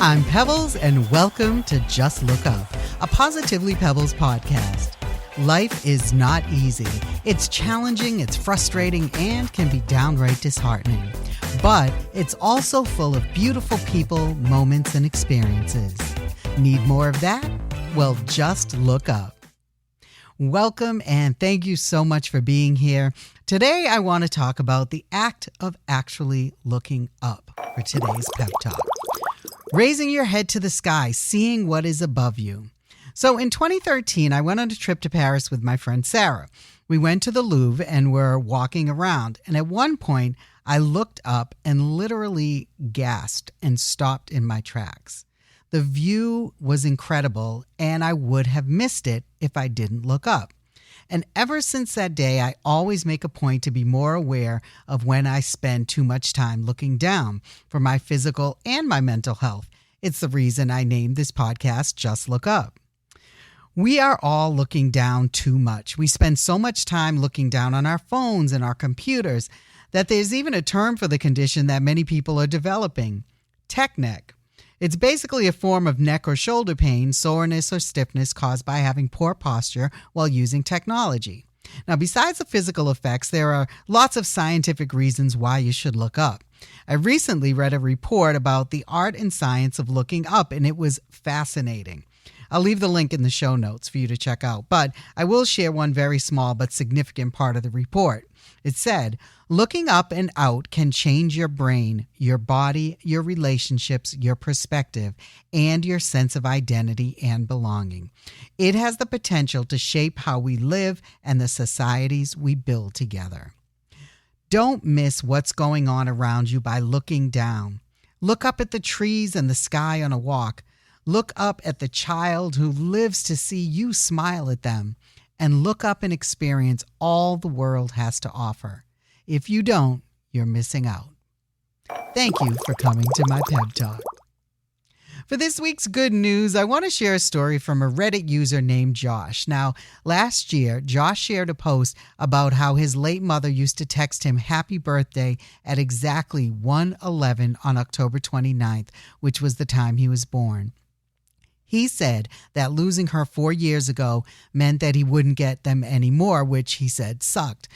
I'm Pebbles, and welcome to Just Look Up, a Positively Pebbles podcast. Life is not easy. It's challenging, it's frustrating, and can be downright disheartening. But it's also full of beautiful people, moments, and experiences. Need more of that? Well, just look up. Welcome, and thank you so much for being here. Today, I want to talk about the act of actually looking up for today's Peb Talk. Raising your head to the sky, seeing what is above you. So in 2013, I went on a trip to Paris with my friend Sarah. We went to the Louvre and were walking around. And at one point, I looked up and literally gasped and stopped in my tracks. The view was incredible, and I would have missed it if I didn't look up. And ever since that day, I always make a point to be more aware of when I spend too much time looking down for my physical and my mental health. It's the reason I named this podcast Just Look Up. We are all looking down too much. We spend so much time looking down on our phones and our computers that there's even a term for the condition that many people are developing, tech neck. It's basically a form of neck or shoulder pain, soreness, or stiffness caused by having poor posture while using technology. Now, besides the physical effects, there are lots of scientific reasons why you should look up. I recently read a report about the art and science of looking up, and it was fascinating. I'll leave the link in the show notes for you to check out, but I will share one very small but significant part of the report. It said, looking up and out can change your brain, your body, your relationships, your perspective, and your sense of identity and belonging. It has the potential to shape how we live and the societies we build together. Don't miss what's going on around you by looking down. Look up at the trees and the sky on a walk. Look up at the child who lives to see you smile at them. And look up and experience all the world has to offer. If you don't, you're missing out. Thank you for coming to my Peb Talk. For this week's good news, I want to share a story from a Reddit user named Josh. Now, last year, Josh shared a post about how his late mother used to text him happy birthday at exactly 1:11 on October 29th, which was the time he was born. He said that losing her 4 years ago meant that he wouldn't get them anymore, which he said sucked.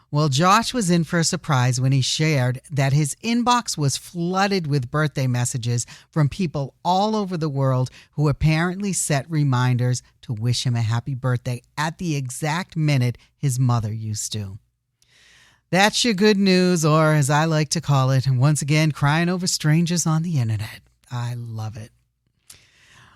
Well, Josh was in for a surprise when he shared that his inbox was flooded with birthday messages from people all over the world who apparently set reminders to wish him a happy birthday at the exact minute his mother used to. That's your good news, or as I like to call it, once again, crying over strangers on the internet. I love it.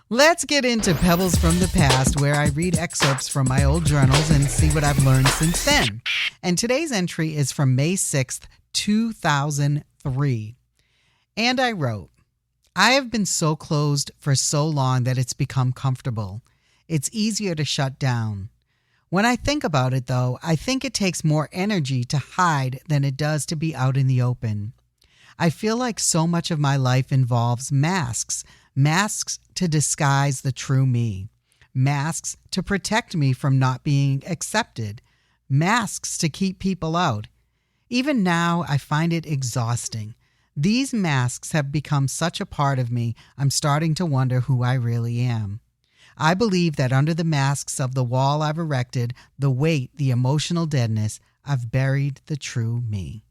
Let's get into Pebbles from the Past, where I read excerpts from my old journals and see what I've learned since then. And today's entry is from May 6th, 2003. And I wrote, I have been so closed for so long that it's become comfortable. It's easier to shut down. When I think about it, though, I think it takes more energy to hide than it does to be out in the open. I feel like so much of my life involves masks to disguise the true me, masks to protect me from not being accepted, masks to keep people out. Even now, I find it exhausting. These masks have become such a part of me, I'm starting to wonder who I really am. I believe that under the masks of the wall I've erected, the weight, the emotional deadness, I've buried the true me.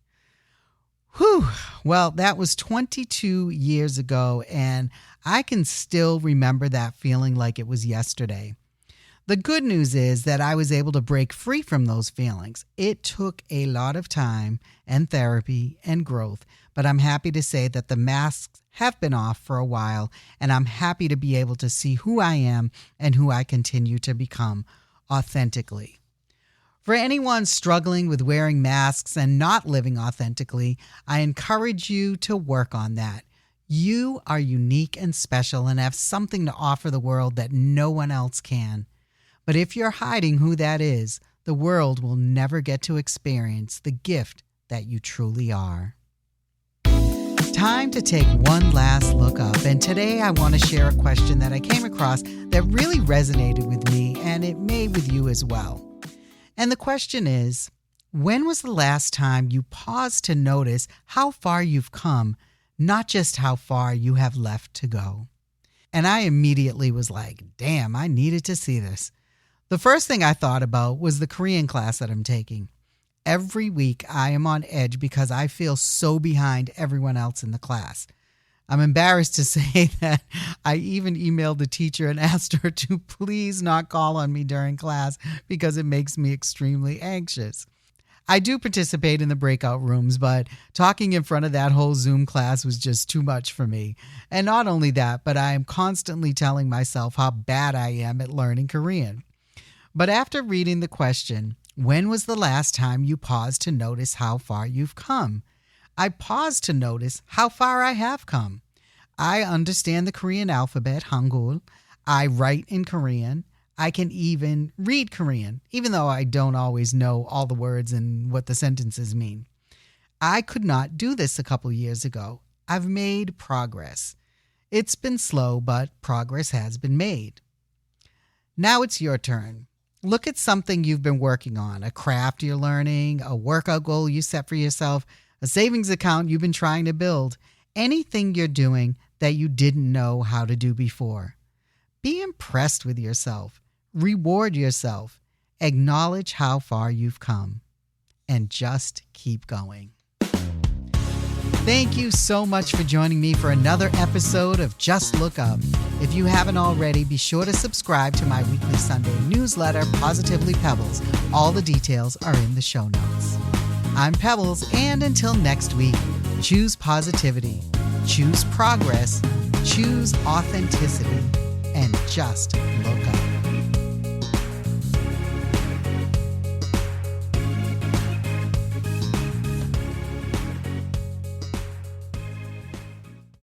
Whew. Well, that was 22 years ago, and I can still remember that feeling like it was yesterday. The good news is that I was able to break free from those feelings. It took a lot of time and therapy and growth, but I'm happy to say that the masks have been off for a while, and I'm happy to be able to see who I am and who I continue to become authentically. For anyone struggling with wearing masks and not living authentically, I encourage you to work on that. You are unique and special and have something to offer the world that no one else can. But if you're hiding who that is, the world will never get to experience the gift that you truly are. Time to take one last look up, and today I want to share a question that I came across that really resonated with me, and it may with you as well. And the question is, when was the last time you paused to notice how far you've come, not just how far you have left to go? And I immediately was like, damn, I needed to see this. The first thing I thought about was the Korean class that I'm taking. Every week I am on edge because I feel so behind everyone else in the class. I'm embarrassed to say that I even emailed the teacher and asked her to please not call on me during class because it makes me extremely anxious. I do participate in the breakout rooms, but talking in front of that whole Zoom class was just too much for me. And not only that, but I am constantly telling myself how bad I am at learning Korean. But after reading the question, when was the last time you paused to notice how far you've come? I paused to notice how far I have come. I understand the Korean alphabet, Hangul. I write in Korean. I can even read Korean, even though I don't always know all the words and what the sentences mean. I could not do this a couple years ago. I've made progress. It's been slow, but progress has been made. Now it's your turn. Look at something you've been working on, a craft you're learning, a workout goal you set for yourself, a savings account you've been trying to build, anything you're doing that you didn't know how to do before. Be impressed with yourself. Reward yourself. Acknowledge how far you've come. And just keep going. Thank you so much for joining me for another episode of Just Look Up. If you haven't already, be sure to subscribe to my weekly Sunday newsletter, Positively Pebbles. All the details are in the show notes. I'm Pebbles, and until next week, choose positivity, choose progress, choose authenticity, and just look up.